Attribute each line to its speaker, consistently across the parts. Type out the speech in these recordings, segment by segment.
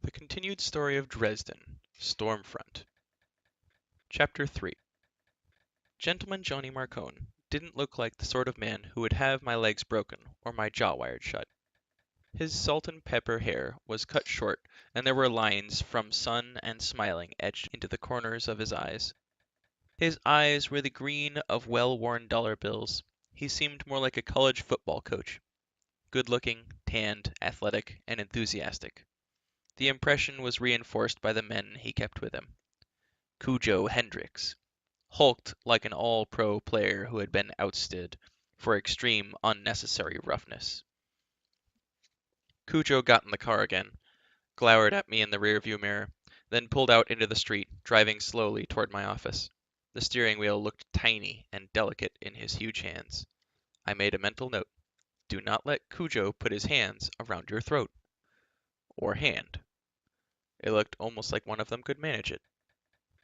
Speaker 1: The continued story of Dresden, Stormfront. Chapter 3. Gentleman Johnny Marcone didn't look like the sort of man who would have my legs broken or my jaw wired shut. His salt and pepper hair was cut short, and there were lines from sun and smiling etched into the corners of his eyes. His eyes were the green of well-worn dollar bills. He seemed more like a college football coach, good-looking, tanned, athletic, and enthusiastic. The impression was reinforced by the men he kept with him. Cujo Hendricks hulked like an all-pro player who had been ousted for extreme unnecessary roughness. Cujo got in the car again, glowered at me in the rearview mirror, then pulled out into the street, driving slowly toward my office. The steering wheel looked tiny and delicate in his huge hands. I made a mental note. Do not let Cujo put his hands around your throat. Or hand. It looked almost like one of them could manage it.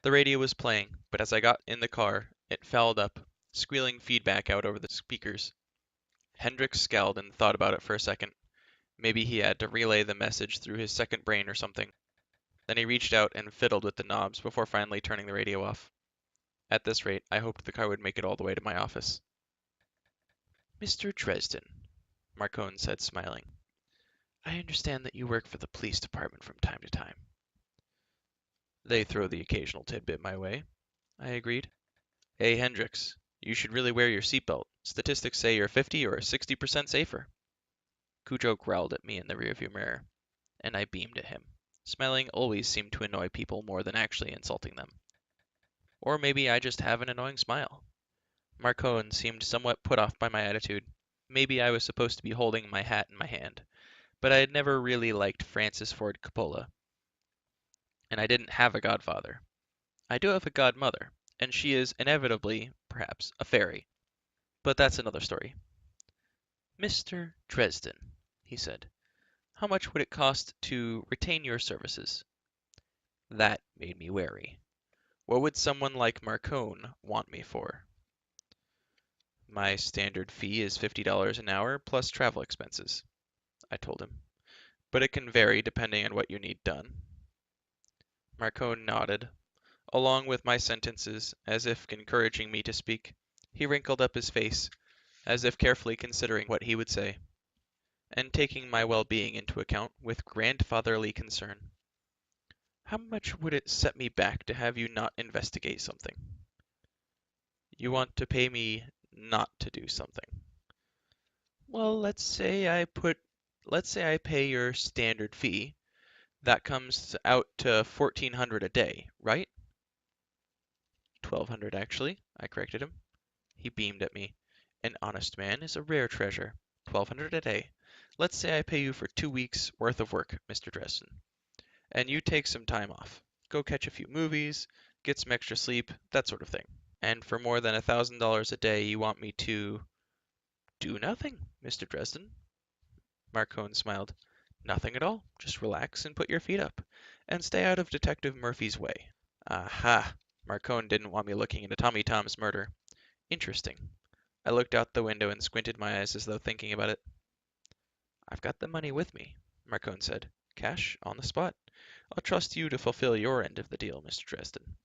Speaker 1: The radio was playing, but as I got in the car, it fouled up, squealing feedback out over the speakers. Hendricks scowled and thought about it for a second. Maybe he had to relay the message through his second brain or something. Then he reached out and fiddled with the knobs before finally turning the radio off. At this rate, I hoped the car would make it all the way to my office. "Mr. Dresden," Marcone said, smiling. "I understand that you work for the police department from time to time." "They throw the occasional tidbit my way," I agreed. "Hey, Hendricks, you should really wear your seatbelt. Statistics say you're 50 or 60% safer." Cujo growled at me in the rearview mirror, and I beamed at him. Smiling always seemed to annoy people more than actually insulting them. Or maybe I just have an annoying smile. Marcone seemed somewhat put off by my attitude. Maybe I was supposed to be holding my hat in my hand, but I had never really liked Francis Ford Coppola, and I didn't have a godfather. I do have a godmother, and she is inevitably, perhaps, a fairy. But that's another story. "Mr. Dresden," he said, "how much would it cost to retain your services?" That made me wary. What would someone like Marcone want me for? "My standard fee is $50 an hour plus travel expenses," I told him. "But it can vary depending on what you need done." Marcone nodded, along with my sentences, as if encouraging me to speak. He wrinkled up his face, as if carefully considering what he would say, and taking my well-being into account with grandfatherly concern. "How much would it set me back to have you not investigate something?" "You want to pay me not to do something?" "Well, let's say I pay your standard fee. That comes out to 1,400 a day, right?" "1,200 actually," I corrected him. He beamed at me. "An honest man is a rare treasure. 1,200 a day. Let's say I pay you for 2 weeks' worth of work, Mr. Dresden, and you take some time off. Go catch a few movies, get some extra sleep, that sort of thing. And for more than $1,000 a day, you want me to do nothing, Mr. Dresden." Marcone smiled. "Nothing at all. Just relax and put your feet up, and stay out of Detective Murphy's way." Aha! Marcone didn't want me looking into Tommy Tom's murder. Interesting. I looked out the window and squinted my eyes as though thinking about it. "I've got the money with me," Marcone said. "Cash, on the spot. I'll trust you to fulfill your end of the deal, Mr. Dresden.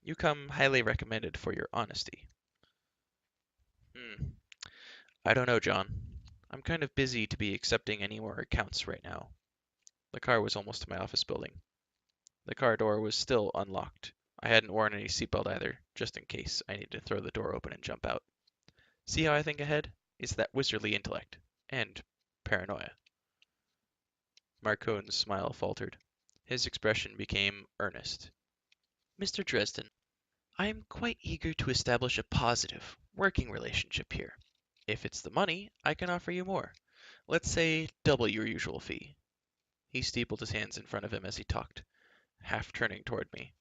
Speaker 1: You come highly recommended for your honesty." I don't know, John. I'm kind of busy to be accepting any more accounts right now." The car was almost to my office building. The car door was still unlocked. I hadn't worn any seatbelt either, just in case I needed to throw the door open and jump out. See how I think ahead? It's that wizardly intellect. And paranoia. Marcone's smile faltered. His expression became earnest. "Mr. Dresden, I am quite eager to establish a positive, working relationship here. If it's the money, I can offer you more. Let's say double your usual fee." He steepled his hands in front of him as he talked, half turning toward me.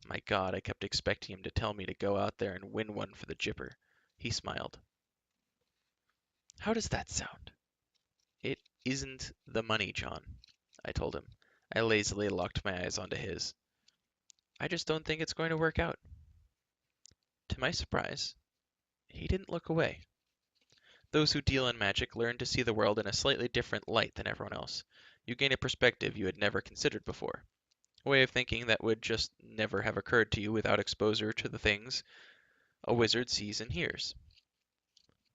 Speaker 1: My God, I kept expecting him to tell me to go out there and win one for the Jipper. He smiled. "How does that sound?" "It isn't the money, John," I told him. I lazily locked my eyes onto his. "I just don't think it's going to work out." To my surprise, he didn't look away. Those who deal in magic learn to see the world in a slightly different light than everyone else. You gain a perspective you had never considered before, a way of thinking that would just never have occurred to you without exposure to the things a wizard sees and hears.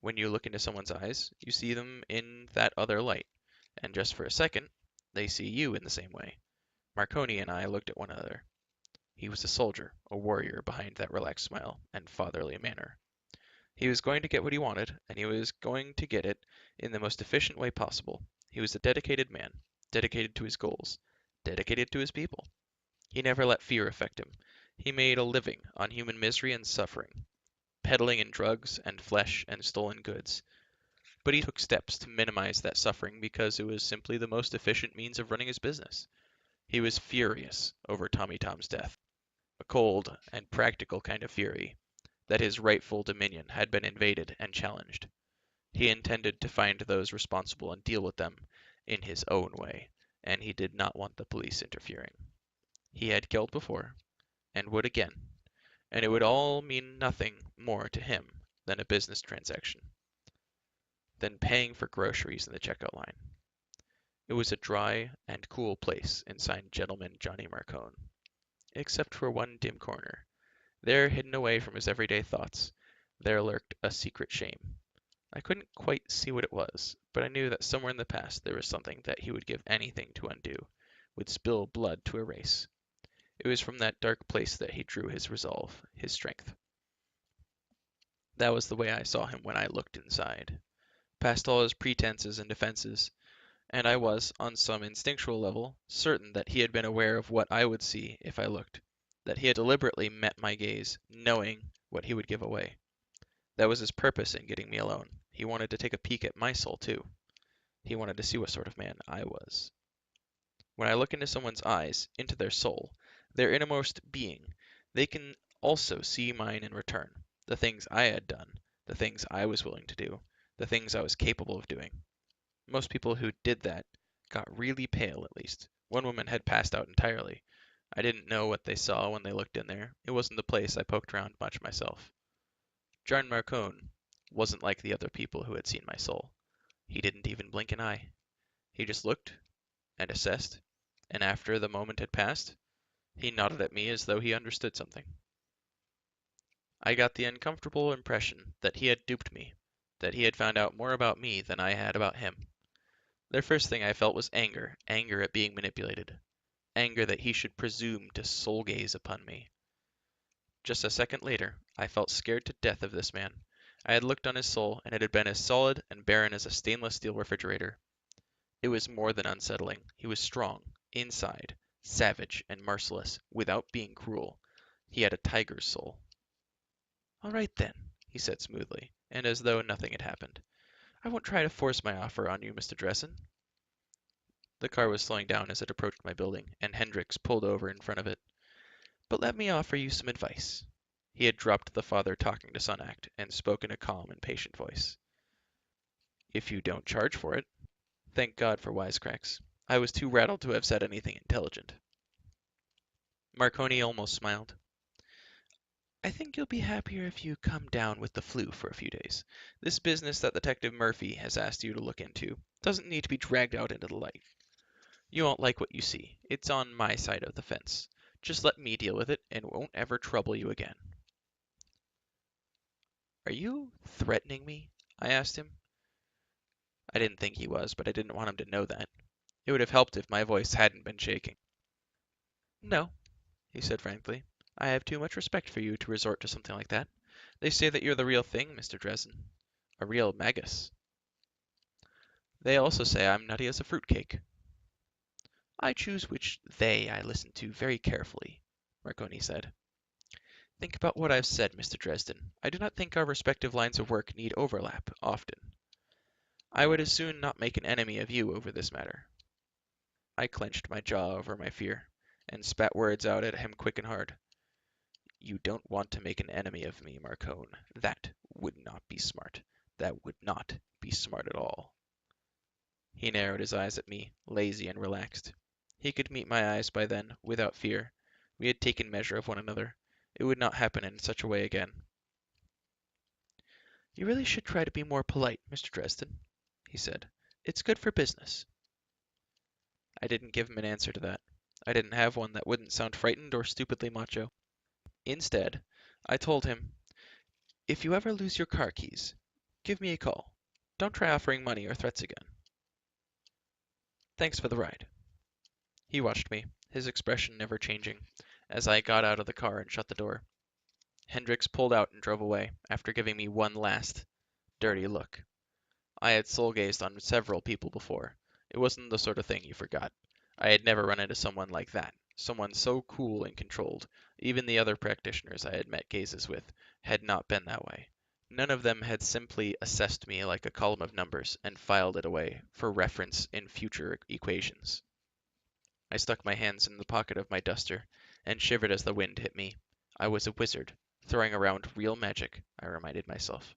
Speaker 1: When you look into someone's eyes, you see them in that other light, and just for a second, they see you in the same way. Marconi and I looked at one another. He was a soldier, a warrior behind that relaxed smile and fatherly manner. He was going to get what he wanted, and he was going to get it in the most efficient way possible. He was a dedicated man, dedicated to his goals, dedicated to his people. He never let fear affect him. He made a living on human misery and suffering, peddling in drugs and flesh and stolen goods. But he took steps to minimize that suffering because it was simply the most efficient means of running his business. He was furious over Tommy Tom's death, a cold and practical kind of fury, that his rightful dominion had been invaded and challenged. He intended to find those responsible and deal with them in his own way, and he did not want the police interfering. He had killed before, and would again, and it would all mean nothing more to him than a business transaction, than paying for groceries in the checkout line. It was a dry and cool place inside Gentleman Johnny Marcone, except for one dim corner. There, hidden away from his everyday thoughts, there lurked a secret shame. I couldn't quite see what it was, but I knew that somewhere in the past there was something that he would give anything to undo, would spill blood to erase. It was from that dark place that he drew his resolve, his strength. That was the way I saw him when I looked inside. Past all his pretenses and defenses, and I was, on some instinctual level, certain that he had been aware of what I would see if I looked, that he had deliberately met my gaze, knowing what he would give away. That was his purpose in getting me alone. He wanted to take a peek at my soul, too. He wanted to see what sort of man I was. When I look into someone's eyes, into their soul, their innermost being, they can also see mine in return, the things I had done, the things I was willing to do, the things I was capable of doing. Most people who did that got really pale, at least. One woman had passed out entirely. I didn't know what they saw when they looked in there. It wasn't the place I poked around much myself. John Marcone wasn't like the other people who had seen my soul. He didn't even blink an eye. He just looked and assessed, and after the moment had passed, he nodded at me as though he understood something. I got the uncomfortable impression that he had duped me, that he had found out more about me than I had about him. The first thing I felt was anger, anger at being manipulated, anger that he should presume to soul gaze upon me. Just a second later, I felt scared to death of this man. I had looked on his soul, and it had been as solid and barren as a stainless steel refrigerator. It was more than unsettling. He was strong, inside, savage and merciless, without being cruel. He had a tiger's soul. "All right, then," he said smoothly, and as though nothing had happened. "I won't try to force my offer on you, Mr. Dresden." The car was slowing down as it approached my building, and Hendricks pulled over in front of it. "But let me offer you some advice." He had dropped the father talking to son act, and spoke in a calm and patient voice. "If you don't charge for it." Thank God for wisecracks. I was too rattled to have said anything intelligent. Marconi almost smiled. "I think you'll be happier if you come down with the flu for a few days. This business that Detective Murphy has asked you to look into doesn't need to be dragged out into the light. You won't like what you see. It's on my side of the fence. Just let me deal with it, and it won't ever trouble you again." "Are you threatening me?" I asked him. I didn't think he was, but I didn't want him to know that. It would have helped if my voice hadn't been shaking. "No," he said frankly. "I have too much respect for you to resort to something like that. They say that you're the real thing, Mr. Dresden. A real magus. They also say I'm nutty as a fruitcake." "I choose which 'they' I listen to very carefully," Marconi said. "Think about what I've said, Mr. Dresden. I do not think our respective lines of work need overlap, often. I would as soon not make an enemy of you over this matter." I clenched my jaw over my fear, and spat words out at him quick and hard. "You don't want to make an enemy of me, Marcone. That would not be smart. That would not be smart at all." He narrowed his eyes at me, lazy and relaxed. He could meet my eyes by then, without fear. We had taken measure of one another. It would not happen in such a way again. "You really should try to be more polite, Mr. Dresden," he said. "It's good for business." I didn't give him an answer to that. I didn't have one that wouldn't sound frightened or stupidly macho. Instead, I told him, "If you ever lose your car keys, give me a call. Don't try offering money or threats again. Thanks for the ride." He watched me, his expression never changing, as I got out of the car and shut the door. Hendricks pulled out and drove away, after giving me one last, dirty look. I had soul-gazed on several people before. It wasn't the sort of thing you forgot. I had never run into someone like that, someone so cool and controlled. Even the other practitioners I had met gazes with had not been that way. None of them had simply assessed me like a column of numbers and filed it away for reference in future equations. I stuck my hands in the pocket of my duster and shivered as the wind hit me. I was a wizard, throwing around real magic, I reminded myself.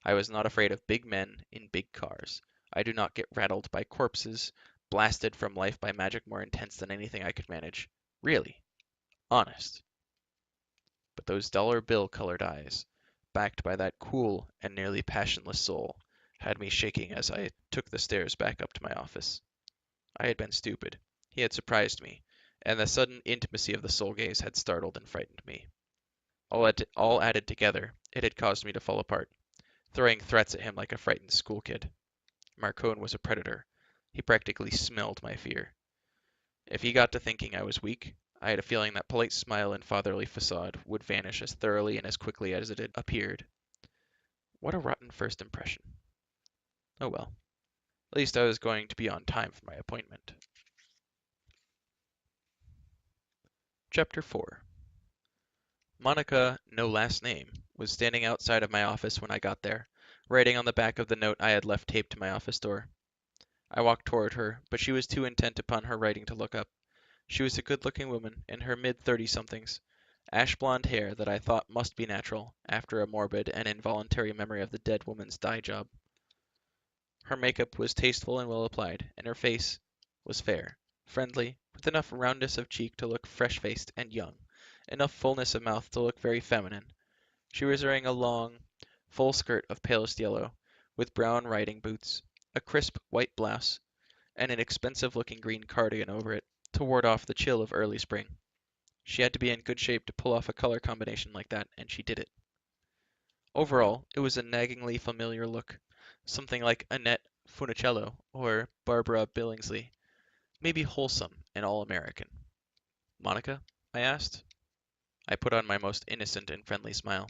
Speaker 1: I was not afraid of big men in big cars. I do not get rattled by corpses, blasted from life by magic more intense than anything I could manage. Really. Honest. But those dollar bill colored eyes, backed by that cool and nearly passionless soul, had me shaking as I took the stairs back up to my office. I had been stupid. He had surprised me, and the sudden intimacy of the soul gaze had startled and frightened me. All added together, it had caused me to fall apart, throwing threats at him like a frightened school kid. Marcone was a predator. He practically smelled my fear. If he got to thinking I was weak, I had a feeling that polite smile and fatherly facade would vanish as thoroughly and as quickly as it had appeared. What a rotten first impression. Oh well. At least I was going to be on time for my appointment. Chapter 4. Monica, no last name, was standing outside of my office when I got there, writing on the back of the note I had left taped to my office door. I walked toward her, but she was too intent upon her writing to look up. She was a good-looking woman, in her mid-thirty-somethings, ash-blonde hair that I thought must be natural, after a morbid and involuntary memory of the dead woman's dye job. Her makeup was tasteful and well applied, and her face was fair, friendly, with enough roundness of cheek to look fresh-faced and young, enough fullness of mouth to look very feminine. She was wearing a long, full skirt of palest yellow, with brown riding boots, a crisp white blouse, and an expensive-looking green cardigan over it, to ward off the chill of early spring. She had to be in good shape to pull off a color combination like that, and she did it. Overall, it was a naggingly familiar look, something like Annette Funicello or Barbara Billingsley, maybe wholesome and all-American. "Monica?" I asked. I put on my most innocent and friendly smile.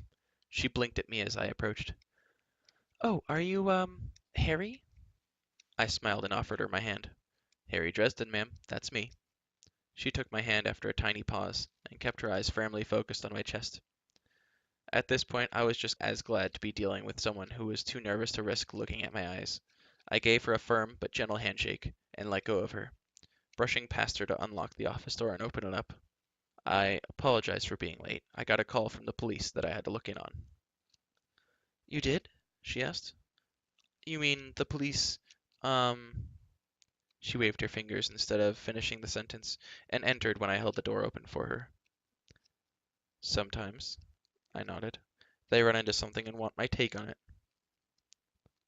Speaker 1: She blinked at me as I approached. "Oh, are you, Harry?" I smiled and offered her my hand. "Harry Dresden, ma'am. That's me." She took my hand after a tiny pause, and kept her eyes firmly focused on my chest. At this point, I was just as glad to be dealing with someone who was too nervous to risk looking at my eyes. I gave her a firm but gentle handshake, and let go of her, brushing past her to unlock the office door and open it up. "I apologize for being late. I got a call from the police that I had to look in on." "You did?" she asked. "You mean the police, um..." She waved her fingers instead of finishing the sentence, and entered when I held the door open for her. "Sometimes," I nodded. "They run into something and want my take on it."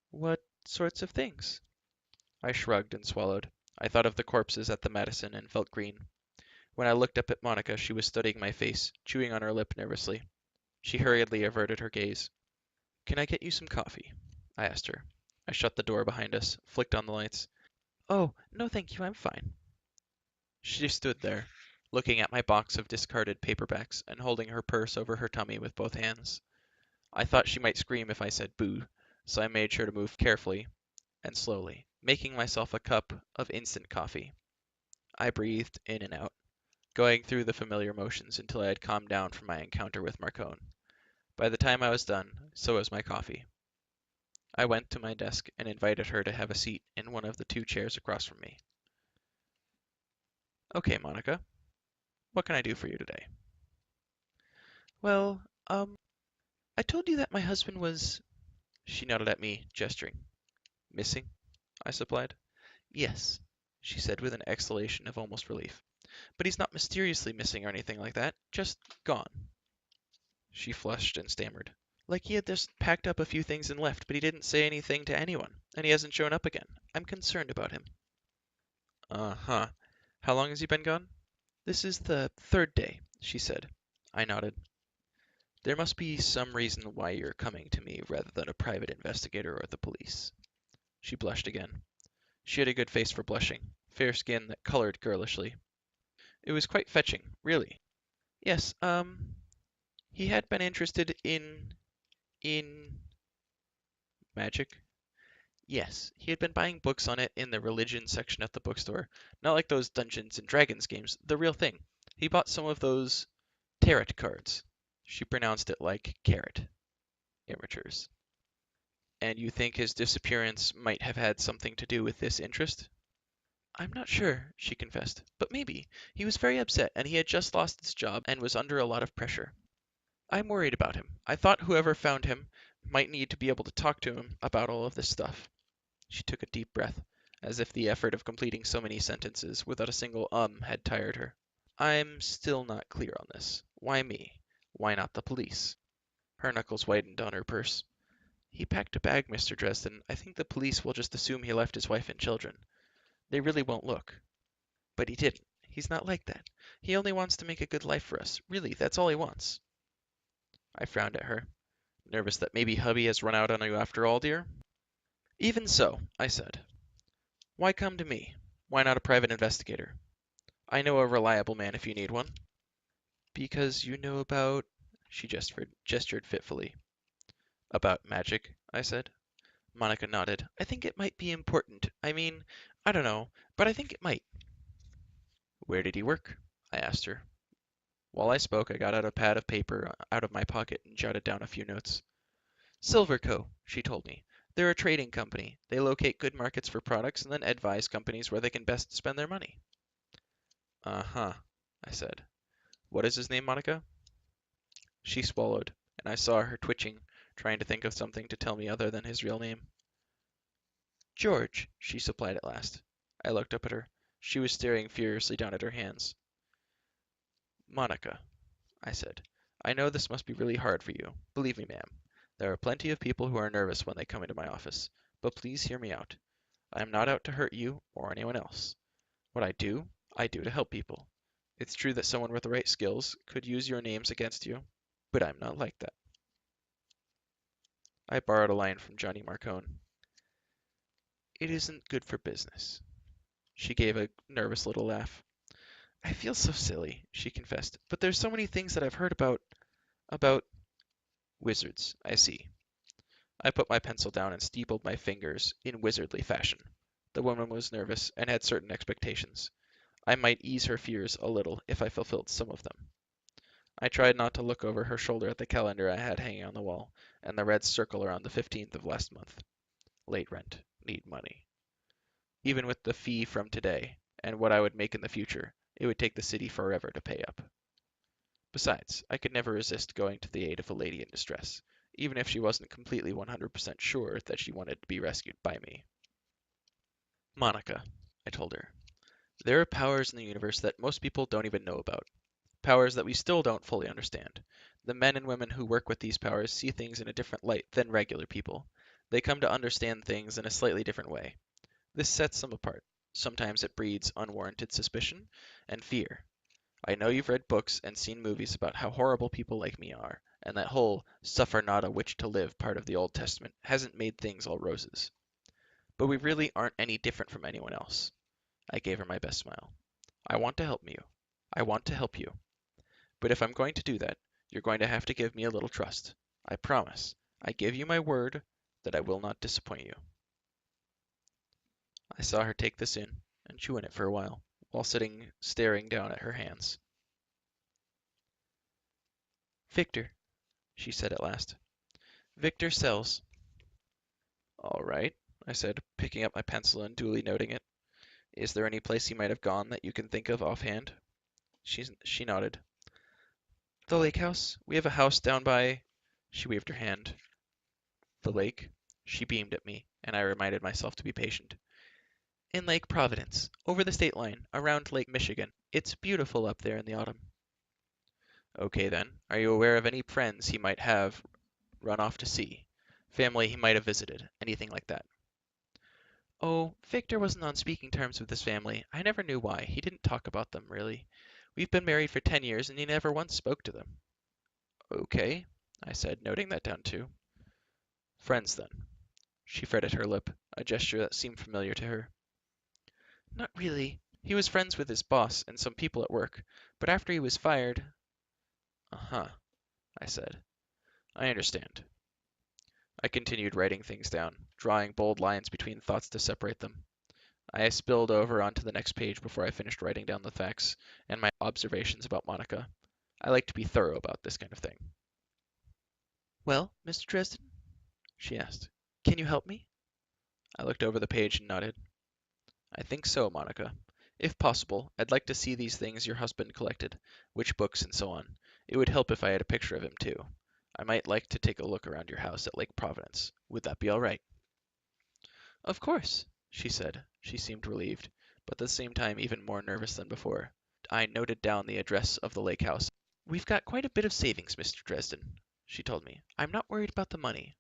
Speaker 1: "What sorts of things?" I shrugged and swallowed. I thought of the corpses at the Madison and felt green. When I looked up at Monica, she was studying my face, chewing on her lip nervously. She hurriedly averted her gaze. "Can I get you some coffee?" I asked her. I shut the door behind us, flicked on the lights. "Oh, no thank you, I'm fine." She stood there, looking at my box of discarded paperbacks and holding her purse over her tummy with both hands. I thought she might scream if I said boo, so I made sure to move carefully and slowly, making myself a cup of instant coffee. I breathed in and out, going through the familiar motions until I had calmed down from my encounter with Marcone. By the time I was done, so was my coffee. I went to my desk and invited her to have a seat in one of the two chairs across from me. "Okay, Monica, what can I do for you today?" "Well, I told you that my husband was..." She nodded at me, gesturing. "Missing?" I supplied. "Yes," she said with an exhalation of almost relief. "But he's not mysteriously missing or anything like that. Just gone." She flushed and stammered. "Like he had just packed up a few things and left, but he didn't say anything to anyone, and he hasn't shown up again. I'm concerned about him." "Uh-huh. How long has he been gone? This is the third day, she said. I nodded. There must be some reason why you're coming to me rather than a private investigator or the police. She blushed again. She had a good face for blushing, fair skin that colored girlishly. It was quite fetching, really. Yes, he had been interested in magic. Yes, he had been buying books on it in the religion section at the bookstore. Not like those Dungeons and Dragons games, the real thing. He bought some of those tarot cards. She pronounced it like carrot. Amateurs. And you think his disappearance might have had something to do with this interest? I'm not sure, she confessed, but maybe. He was very upset, and he had just lost his job and was under a lot of pressure. I'm worried about him. I thought whoever found him might need to be able to talk to him about all of this stuff. She took a deep breath, as if the effort of completing so many sentences without a single had tired her. I'm still not clear on this. Why me? Why not the police? Her knuckles whitened on her purse. He packed a bag, Mr. Dresden. I think the police will just assume he left his wife and children. They really won't look. But he didn't. He's not like that. He only wants to make a good life for us. Really, that's all he wants. I frowned at her, nervous that maybe hubby has run out on you after all, dear. Even so, I said. Why come to me? Why not a private investigator? I know a reliable man if you need one. Because you know about... She gestured fitfully. About magic, I said. Monica nodded. I think it might be important. I mean, I don't know, but I think it might. Where did he work? I asked her. While I spoke, I got out a pad of paper out of my pocket and jotted down a few notes. Silverco, she told me. They're a trading company. They locate good markets for products and then advise companies where they can best spend their money. Uh-huh, I said. What is his name, Monica? She swallowed, and I saw her twitching, trying to think of something to tell me other than his real name. George, she supplied at last. I looked up at her. She was staring furiously down at her hands. Monica, I said, I know this must be really hard for you. Believe me, ma'am. There are plenty of people who are nervous when they come into my office. But please hear me out. I am not out to hurt you or anyone else. What I do to help people. It's true that someone with the right skills could use your names against you, but I'm not like that. I borrowed a line from Johnny Marcone. It isn't good for business. She gave a nervous little laugh. I feel so silly, she confessed, but there's so many things that I've heard about wizards, I see. I put my pencil down and steepled my fingers in wizardly fashion. The woman was nervous and had certain expectations. I might ease her fears a little if I fulfilled some of them. I tried not to look over her shoulder at the calendar I had hanging on the wall, and the red circle around the 15th of last month. Late rent. Need money. Even with the fee from today, and what I would make in the future, it would take the city forever to pay up. Besides, I could never resist going to the aid of a lady in distress, even if she wasn't completely 100% sure that she wanted to be rescued by me. Monica, I told her, there are powers in the universe that most people don't even know about. Powers that we still don't fully understand. The men and women who work with these powers see things in a different light than regular people. They come to understand things in a slightly different way. This sets them apart. Sometimes it breeds unwarranted suspicion and fear. I know you've read books and seen movies about how horrible people like me are, and that whole suffer not a witch to live part of the Old Testament hasn't made things all roses. But we really aren't any different from anyone else. I gave her my best smile. I want to help you. I want to help you. But if I'm going to do that, you're going to have to give me a little trust. I promise. I give you my word that I will not disappoint you. I saw her take this in and chew on it for a while sitting staring down at her hands. Victor, she said at last. Victor Sells. All right, I said, picking up my pencil and duly noting it. Is there any place he might have gone that you can think of offhand? She nodded. The lake house. We have a house down by... She waved her hand. The lake? She beamed at me, and I reminded myself to be patient. In Lake Providence, over the state line, around Lake Michigan. It's beautiful up there in the autumn. Okay then. Are you aware of any friends he might have run off to sea? Family he might have visited? Anything like that? Oh, Victor wasn't on speaking terms with his family. I never knew why. He didn't talk about them, really. We've been married for 10 years and he never once spoke to them. Okay, I said, noting that down too. Friends then. She fretted her lip, a gesture that seemed familiar to her. Not really. He was friends with his boss and some people at work, but after he was fired. Uh-huh, I said. I understand. I continued writing things down, drawing bold lines between thoughts to separate them. I spilled over onto the next page before I finished writing down the facts and my observations about Monica. I like to be thorough about this kind of thing. Well, Mr. Dresden, she asked, can you help me? I looked over the page and nodded. I think so, Monica. If possible, I'd like to see these things your husband collected, which books and so on. It would help if I had a picture of him, too. I might like to take a look around your house at Lake Providence. Would that be all right? Of course, she said. She seemed relieved, but at the same time even more nervous than before. I noted down the address of the lake house. We've got quite a bit of savings, Mr. Dresden, she told me. I'm not worried about the money.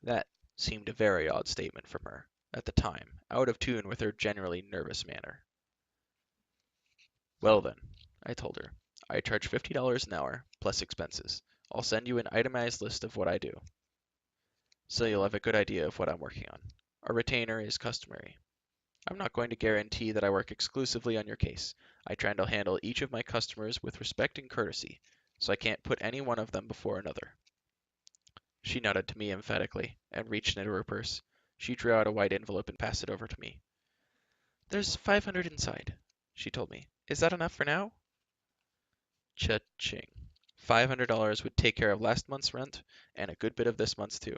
Speaker 1: That seemed a very odd statement from her, at the time, out of tune with her generally nervous manner. Well then, I told her, I charge $50 an hour, plus expenses. I'll send you an itemized list of what I do, so you'll have a good idea of what I'm working on. A retainer is customary. I'm not going to guarantee that I work exclusively on your case. I try to handle each of my customers with respect and courtesy, so I can't put any one of them before another. She nodded to me emphatically and reached into her purse. She drew out a white envelope and passed it over to me. There's 500 inside, she told me. Is that enough for now? Cha-ching. $500 would take care of last month's rent and a good bit of this month's too.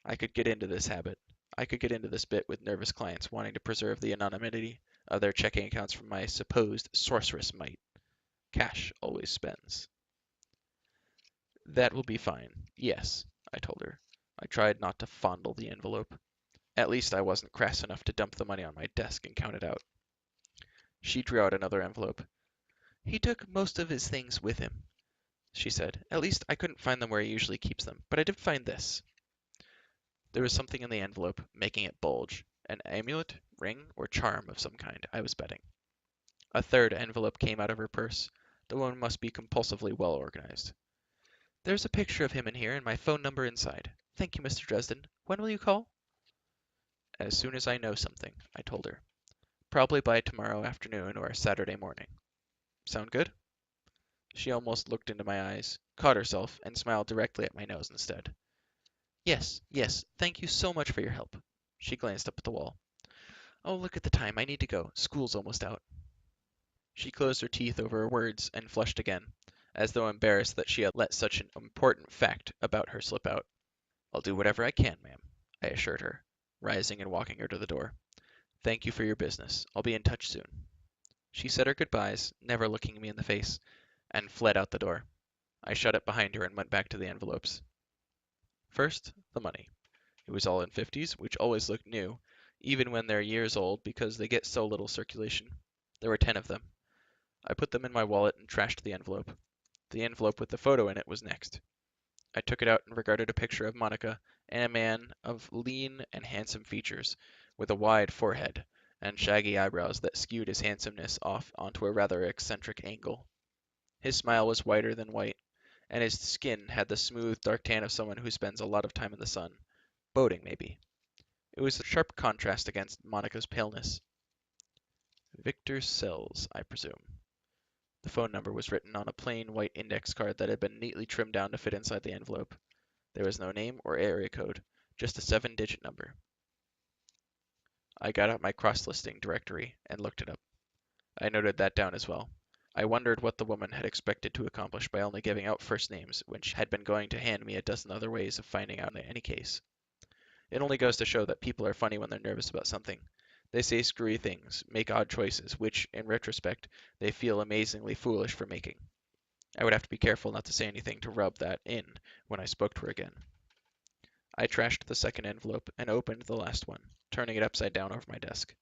Speaker 1: I could get into this habit. I could get into this bit with nervous clients wanting to preserve the anonymity of their checking accounts from my supposed sorceress might. Cash always spends. That will be fine. Yes, I told her. I tried not to fondle the envelope. At least I wasn't crass enough to dump the money on my desk and count it out. She drew out another envelope. He took most of his things with him, she said. At least I couldn't find them where he usually keeps them, but I did find this. There was something in the envelope, making it bulge. An amulet, ring, or charm of some kind, I was betting. A third envelope came out of her purse. The woman must be compulsively well organized. There's a picture of him in here and my phone number inside. Thank you, Mr. Dresden. When will you call? As soon as I know something, I told her. Probably by tomorrow afternoon or Saturday morning. Sound good? She almost looked into my eyes, caught herself, and smiled directly at my nose instead. Yes, yes, thank you so much for your help. She glanced up at the wall. Oh, look at the time. I need to go. School's almost out. She closed her teeth over her words and flushed again, as though embarrassed that she had let such an important fact about her slip out. I'll do whatever I can, ma'am, I assured her, rising and walking her to the door. Thank you for your business. I'll be in touch soon. She said her goodbyes, never looking me in the face, and fled out the door. I shut it behind her and went back to the envelopes. First, the money. It was all in fifties, which always look new, even when they're years old because they get so little circulation. There were 10 of them. I put them in my wallet and trashed the envelope. The envelope with the photo in it was next. I took it out and regarded a picture of Monica and a man of lean and handsome features, with a wide forehead and shaggy eyebrows that skewed his handsomeness off onto a rather eccentric angle. His smile was whiter than white, and his skin had the smooth, dark tan of someone who spends a lot of time in the sun. Boating, maybe. It was a sharp contrast against Monica's paleness. Victor Sells, I presume. The phone number was written on a plain white index card that had been neatly trimmed down to fit inside the envelope. There was no name or area code, just a 7-digit number. I got out my cross-listing directory and looked it up. I noted that down as well. I wondered what the woman had expected to accomplish by only giving out first names when she had been going to hand me a dozen other ways of finding out in any case. It only goes to show that people are funny when they're nervous about something. They say screwy things, make odd choices, which, in retrospect, they feel amazingly foolish for making. I would have to be careful not to say anything to rub that in when I spoke to her again. I trashed the second envelope and opened the last one, turning it upside down over my desk.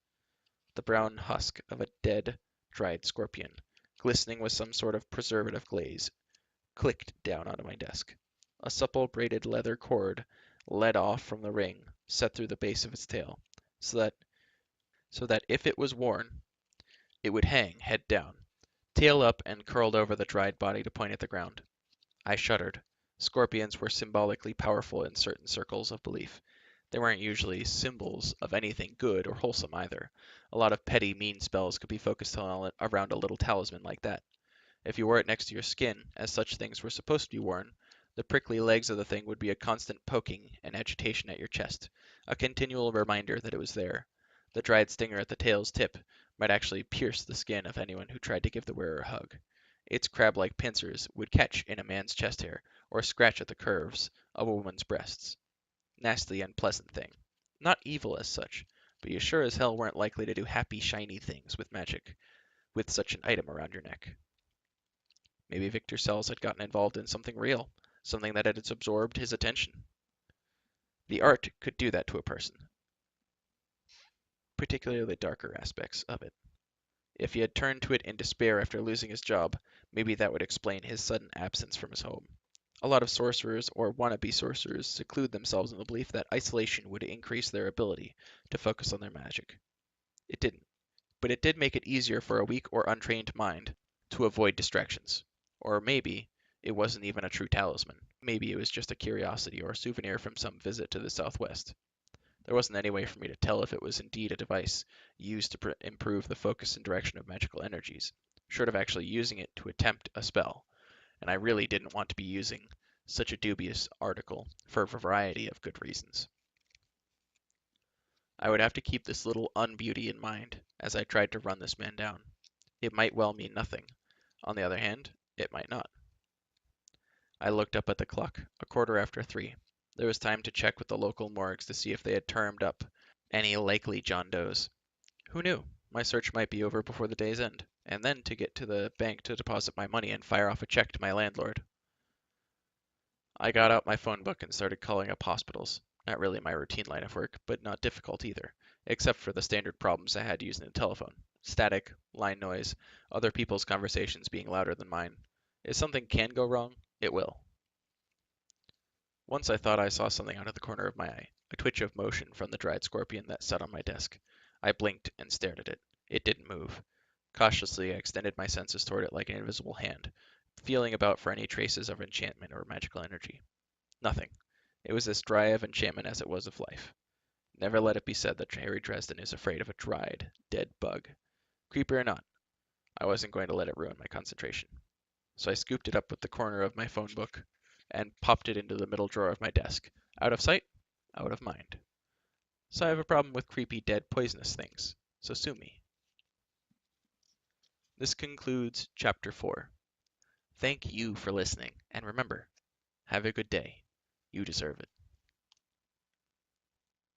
Speaker 1: The brown husk of a dead, dried scorpion, glistening with some sort of preservative glaze, clicked down onto my desk. A supple braided leather cord led off from the ring, set through the base of its tail, so that if it was worn, it would hang head down, tail up and curled over the dried body to point at the ground. I shuddered. Scorpions were symbolically powerful in certain circles of belief. They weren't usually symbols of anything good or wholesome either. A lot of petty, mean spells could be focused on around a little talisman like that. If you wore it next to your skin, as such things were supposed to be worn, the prickly legs of the thing would be a constant poking and agitation at your chest, a continual reminder that it was there. The dried stinger at the tail's tip might actually pierce the skin of anyone who tried to give the wearer a hug. Its crab-like pincers would catch in a man's chest hair, or scratch at the curves of a woman's breasts. Nasty, unpleasant thing. Not evil as such, but you sure as hell weren't likely to do happy, shiny things with magic with such an item around your neck. Maybe Victor Sells had gotten involved in something real, something that had absorbed his attention. The art could do that to a person, particularly the darker aspects of it. If he had turned to it in despair after losing his job, maybe that would explain his sudden absence from his home. A lot of sorcerers or wannabe sorcerers seclude themselves in the belief that isolation would increase their ability to focus on their magic. It didn't, but it did make it easier for a weak or untrained mind to avoid distractions. Or maybe it wasn't even a true talisman. Maybe it was just a curiosity or a souvenir from some visit to the Southwest. There wasn't any way for me to tell if it was indeed a device used to improve the focus and direction of magical energies, short of actually using it to attempt a spell, and I really didn't want to be using such a dubious article for a variety of good reasons. I would have to keep this little unbeauty in mind as I tried to run this man down. It might well mean nothing. On the other hand, it might not. I looked up at the clock, 3:15. There was time to check with the local morgues to see if they had turned up any likely John Does. Who knew? My search might be over before the day's end, and then to get to the bank to deposit my money and fire off a check to my landlord. I got out my phone book and started calling up hospitals. Not really my routine line of work, but not difficult either, except for the standard problems I had using the telephone. Static, line noise, other people's conversations being louder than mine. If something can go wrong, it will. Once I thought I saw something out of the corner of my eye, a twitch of motion from the dried scorpion that sat on my desk. I blinked and stared at it. It didn't move. Cautiously, I extended my senses toward it like an invisible hand, feeling about for any traces of enchantment or magical energy. Nothing. It was as dry of enchantment as it was of life. Never let it be said that Harry Dresden is afraid of a dried, dead bug. Creepy or not, I wasn't going to let it ruin my concentration. So I scooped it up with the corner of my phone book and popped it into the middle drawer of my desk. Out of sight, out of mind. So I have a problem with creepy, dead, poisonous things. So sue me. This concludes Chapter 4. Thank you for listening, and remember, have a good day. You deserve it.